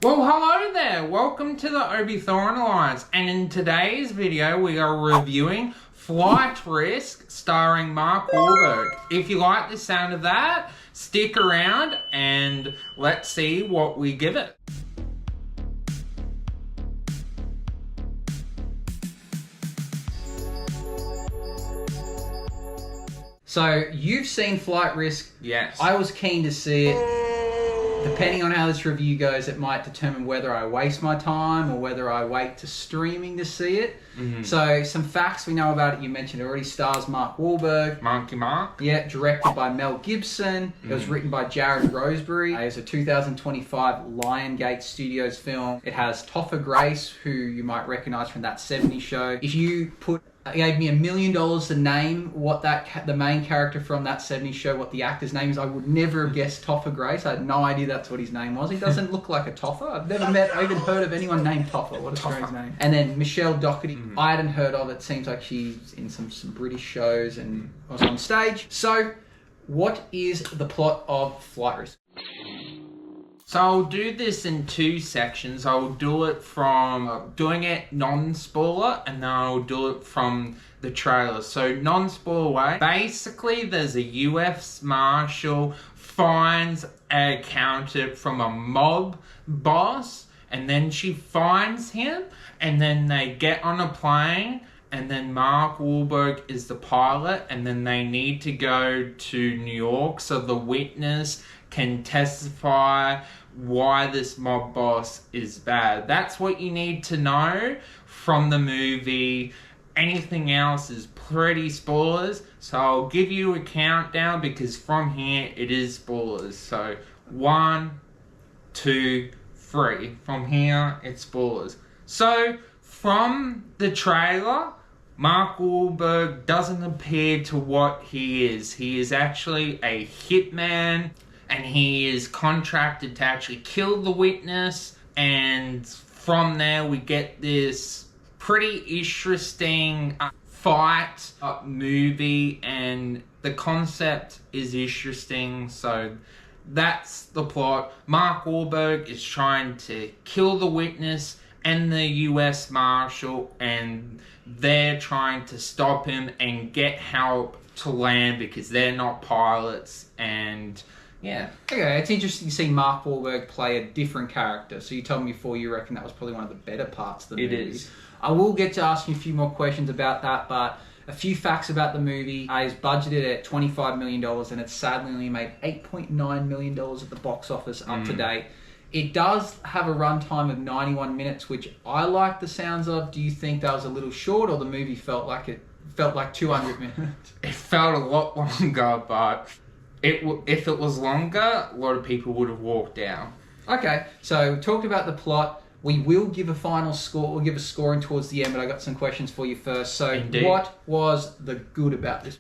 Well, hello there. Welcome to the Obi-Thorn Alliance, and in today's video we are reviewing Flight Risk starring Mark Wahlberg. If you like the sound of that, stick around and let's see what we give it. So, you've seen Flight Risk. Yes. I was keen to see it. Depending on how this review goes, it might determine whether I waste my time or whether I wait to streaming to see it. So, some facts we know about it. You mentioned it already. Stars Mark Wahlberg. Monkey Mark. Yeah, directed by Mel Gibson. It was written by Jared Roseberry. It was a 2025 Lionsgate Studios film. It has Topher Grace, who you might recognise from That 70s Show. If you gave me $1 million to name what the main character from That 70s Show, what the actor's name is, I would never have guessed Topher Grace. I had no idea that's what his name was. He doesn't look like a Topher. I've never met or even heard of anyone named Topher. What a strange name. And then Michelle Dockery. I hadn't heard of it. Seems like she's in some British shows and was on stage. So, what is the plot of Flight Risk? So I'll do this in two sections. I'll do it from doing it non-spoiler, and then I'll do it from the trailer. So non-spoiler way. Basically, there's a US Marshal finds an accountant from a mob boss, and then she finds him, and then they get on a plane, and then Mark Wahlberg is the pilot, and then they need to go to New York so the witness can testify why this mob boss is bad. That's what you need to know from the movie. Anything else is pretty spoilers, so I'll give you a countdown because from here it is spoilers. So 1, 2, 3. From here it's spoilers. So from the trailer, Mark Wahlberg doesn't appear to what he is. He is actually a hitman, and he is contracted to actually kill the witness, and from there we get this pretty interesting fight movie, and the concept is interesting. So that's the plot. Mark Wahlberg is trying to kill the witness and the US Marshal, and they're trying to stop him and get help to land because they're not pilots. And yeah. Okay, it's interesting to see Mark Wahlberg play a different character. So you told me before you reckon that was probably one of the better parts of the movie. It is. I will get to ask you a few more questions about that, but a few facts about the movie. It's budgeted at $25 million, and it's sadly only made $8.9 million at the box office up to date. It does have a runtime of 91 minutes, which I like the sounds of. Do you think that was a little short, or the movie felt like 200 minutes? It felt a lot longer, but if it was longer, a lot of people would have walked out. Okay, so we talked about the plot. We will give a final score. We'll give a scoring towards the end, but I got some questions for you first. So, Indeed. What was the good about this?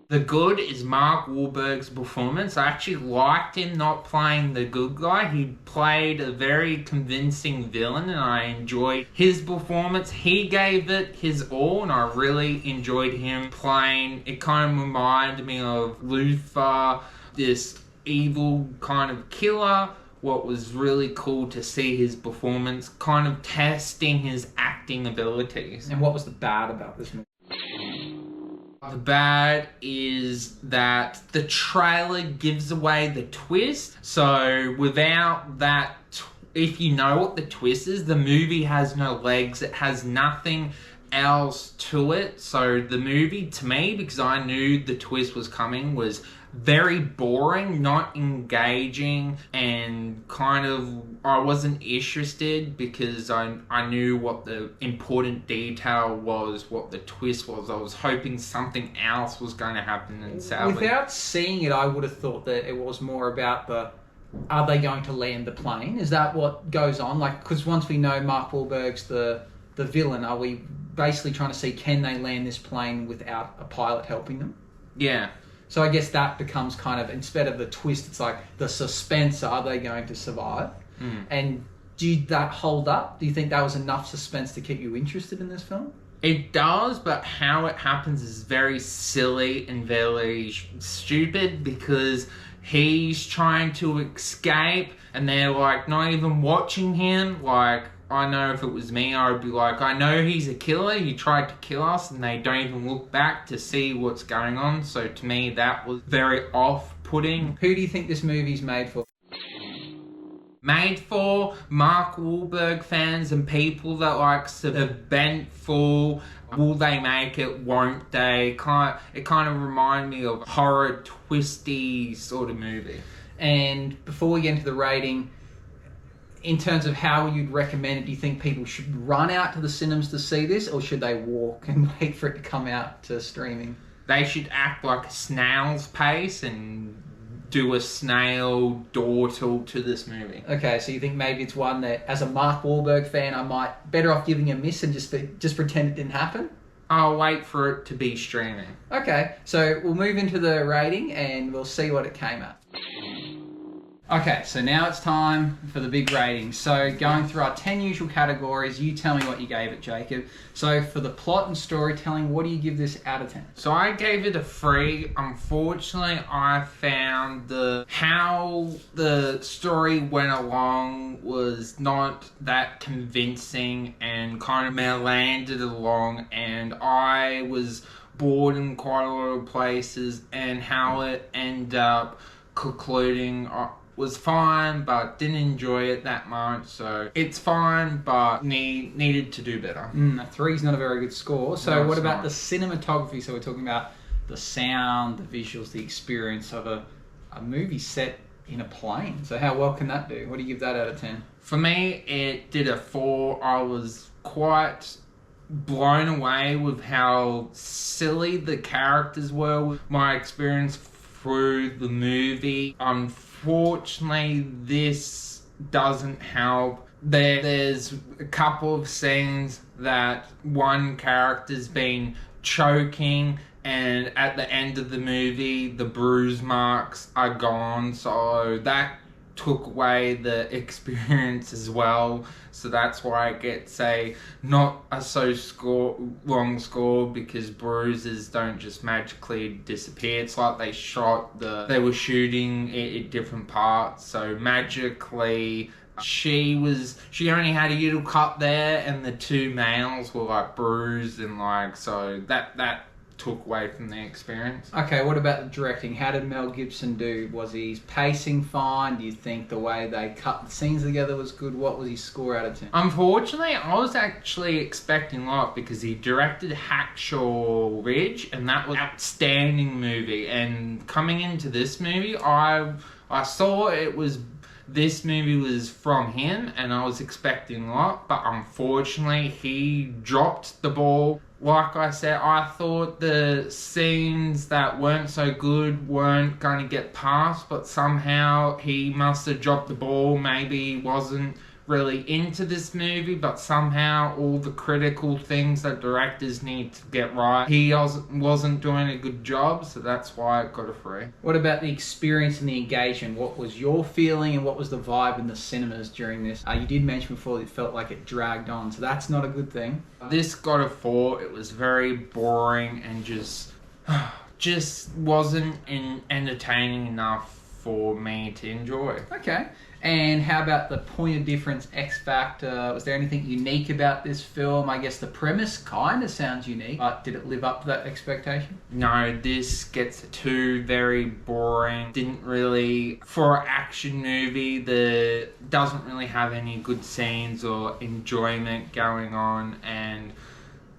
The good is Mark Wahlberg's performance. I actually liked him not playing the good guy. He played a very convincing villain, and I enjoyed his performance. He gave it his all, and I really enjoyed him playing. It kind of reminded me of Luther, this evil kind of killer. What was really cool to see his performance, kind of testing his acting abilities. And what was the bad about this movie? The bad is that the trailer gives away the twist. So without that, if you know what the twist is, the movie has no legs. It has nothing else to it. So the movie, to me, because I knew the twist was coming, was very boring, not engaging, and kind of I wasn't interested because I knew what the important detail was, what the twist was. I was hoping something else was going to happen, and sadly, without seeing it, I would have thought that it was more about are they going to land the plane? Is that what goes on? Like, because once we know Mark Wahlberg's the villain, are we basically trying to see, can they land this plane without a pilot helping them? Yeah. So I guess that becomes kind of, instead of the twist, it's like the suspense, are they going to survive? And did that hold up? Do you think that was enough suspense to keep you interested in this film? It does, but how it happens is very silly and very stupid because he's trying to escape and they're like not even watching him. Like, I know if it was me, I would be like, I know he's a killer, he tried to kill us, and they don't even look back to see what's going on. So to me, that was very off-putting. Who do you think this movie's made for? Made for Mark Wahlberg fans and people that likes the eventful, will they make it, won't they? It kind of reminded me of a horror, twisty sort of movie. And before we get into the rating, in terms of how you'd recommend it, do you think people should run out to the cinemas to see this, or should they walk and wait for it to come out to streaming? They should act like a snail's pace and do a snail door tour to this movie. Okay, so you think maybe it's one that, as a Mark Wahlberg fan, I might better off giving a miss and just pretend it didn't happen? I'll wait for it to be streaming. Okay, so we'll move into the rating and we'll see what it came at. Okay, so now it's time for the big rating. So going through our 10 usual categories, you tell me what you gave it, Jacob. So for the plot and storytelling, what do you give this out of 10? So I gave it a 3. Unfortunately, I found how the story went along was not that convincing and kind of meandered along, and I was bored in quite a lot of places, and how it ended up concluding was fine, but didn't enjoy it that much. So it's fine, but needed to do better. A 3 is not a very good score. So No, what about not. the cinematography? So we're talking about the sound, the visuals, the experience of a movie set in a plane. So how well can that do? What do you give that out of 10? For me, it did a 4. I was quite blown away with how silly the characters were. My experience through the movie, unfortunately, this doesn't help. There's a couple of scenes that one character's been choking, and at the end of the movie, the bruise marks are gone, so that took away the experience as well. So that's why I get, say, not a long score, because bruises don't just magically disappear. It's like they were shooting it at different parts, so magically she only had a little cut there, and the two males were like bruised, and like, so that took away from the experience. Okay, what about the directing? How did Mel Gibson do? Was his pacing fine? Do you think the way they cut the scenes together was good? What was his score out of 10? Unfortunately, I was actually expecting a lot, because he directed Hacksaw Ridge, and that was an outstanding movie. And coming into this movie, I saw this movie was from him, and I was expecting a lot, but unfortunately, he dropped the ball. Like I said, I thought the scenes that weren't so good weren't going to get past, but somehow he must have dropped the ball. Maybe he wasn't really into this movie, but somehow all the critical things that directors need to get right, he wasn't doing a good job, so that's why I got a 3. What about the experience and the engagement? What was your feeling, and what was the vibe in the cinemas during this? You did mention before that it felt like it dragged on, so that's not a good thing. This got a 4. It was very boring and just wasn't entertaining enough for me to enjoy. Okay. And how about the point of difference, X factor? Was there anything unique about this film? I guess the premise kind of sounds unique, but did it live up to that expectation? No, this gets a 2. Very boring. Didn't really, for an action movie, doesn't really have any good scenes or enjoyment going on, and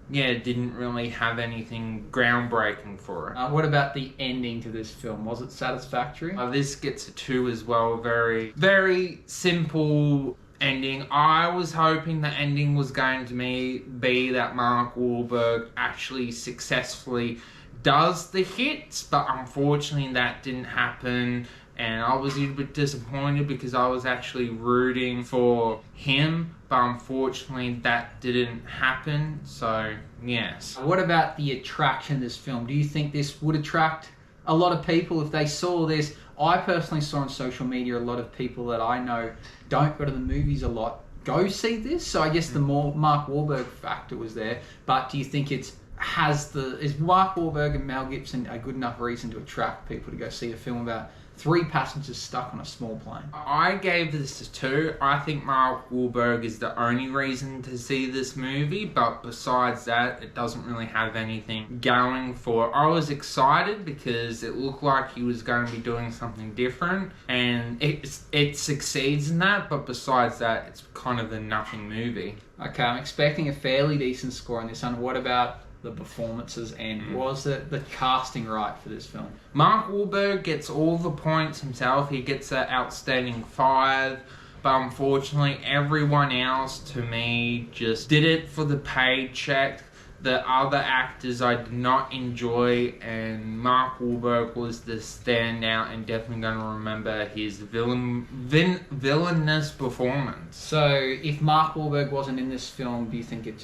yeah, didn't really have anything groundbreaking for it. What about the ending to this film? Was it satisfactory? This gets a 2 as well. Very, very simple ending. I was hoping the ending was going to be that Mark Wahlberg actually successfully does the hits, but unfortunately that didn't happen. And I was a little bit disappointed, because I was actually rooting for him, but unfortunately that didn't happen, so yes. What about the attraction of this film? Do you think this would attract a lot of people if they saw this? I personally saw on social media a lot of people that I know don't go to the movies a lot go see this, so I guess the more Mark Wahlberg factor was there, but do you think is Mark Wahlberg and Mel Gibson a good enough reason to attract people to go see a film about 3 passengers stuck on a small plane. I gave this a 2. I think Mark Wahlberg is the only reason to see this movie, but besides that, it doesn't really have anything going for it. I was excited because it looked like he was going to be doing something different, and it succeeds in that, but besides that, it's kind of a nothing movie. Okay, I'm expecting a fairly decent score on this one. What about the performances, and was the casting right for this film? Mark Wahlberg gets all the points himself. He gets an outstanding 5, but unfortunately everyone else to me just did it for the paycheck. The other actors I did not enjoy, and Mark Wahlberg was the standout, and definitely going to remember his villainous performance. So, if Mark Wahlberg wasn't in this film, do you think it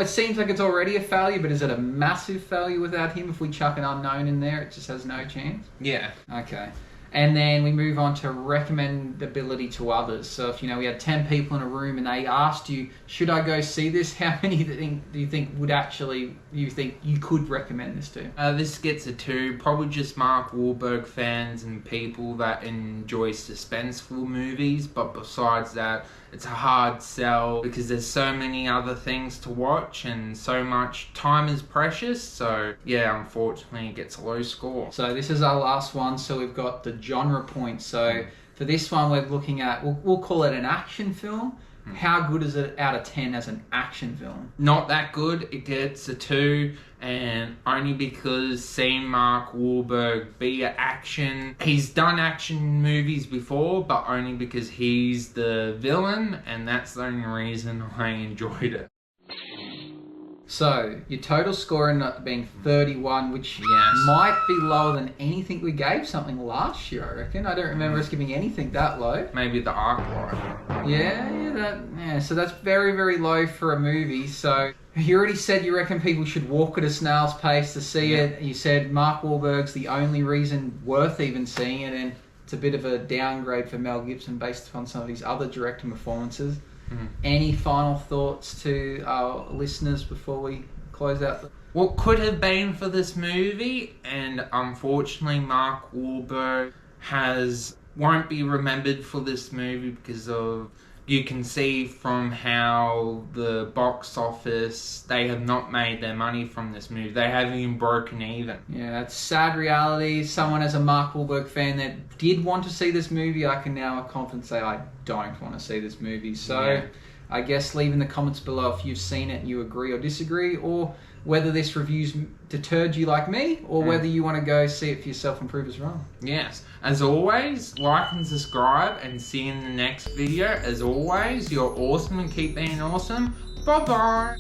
seems like it's already a failure, but is it a massive failure without him? If we chuck an unknown in there, it just has no chance? Yeah. Okay. And then we move on to recommendability to others. So if, we had 10 people in a room and they asked you, should I go see this? How many do you think you could recommend this to? This gets a 2. Probably just Mark Wahlberg fans and people that enjoy suspenseful movies. But besides that, it's a hard sell because there's so many other things to watch and so much time is precious. So yeah, unfortunately it gets a low score. So this is our last one. So we've got the genre point. So for this one we're looking at, we'll call it an action film. How good is it out of 10 as an action film? Not that good. It gets a 2, and only because seeing Mark Wahlberg be an action. He's done action movies before, but only because he's the villain, and that's the only reason I enjoyed it. So, your total score ended up being 31, which might be lower than anything we gave something last year, I reckon. I don't remember us giving anything that low. Maybe the Arclight. So that's very, very low for a movie. So, you already said you reckon people should walk at a snail's pace to see it. You said Mark Wahlberg's the only reason worth even seeing it, and it's a bit of a downgrade for Mel Gibson based upon some of his other directing performances. Any final thoughts to our listeners before we close out? What could have been for this movie, and unfortunately Mark Wahlberg won't be remembered for this movie because of, you can see from how the box office, they have not made their money from this movie. They haven't even broken even. Yeah, that's sad reality. Someone as a Mark Wahlberg fan that did want to see this movie, I can now confidently say I don't want to see this movie. So I guess leave in the comments below if you've seen it and you agree or disagree, or whether this review's deterred you like me, or whether you want to go see it for yourself and prove us wrong. Yes. As always, like and subscribe, and see you in the next video. As always, you're awesome and keep being awesome. Bye-bye.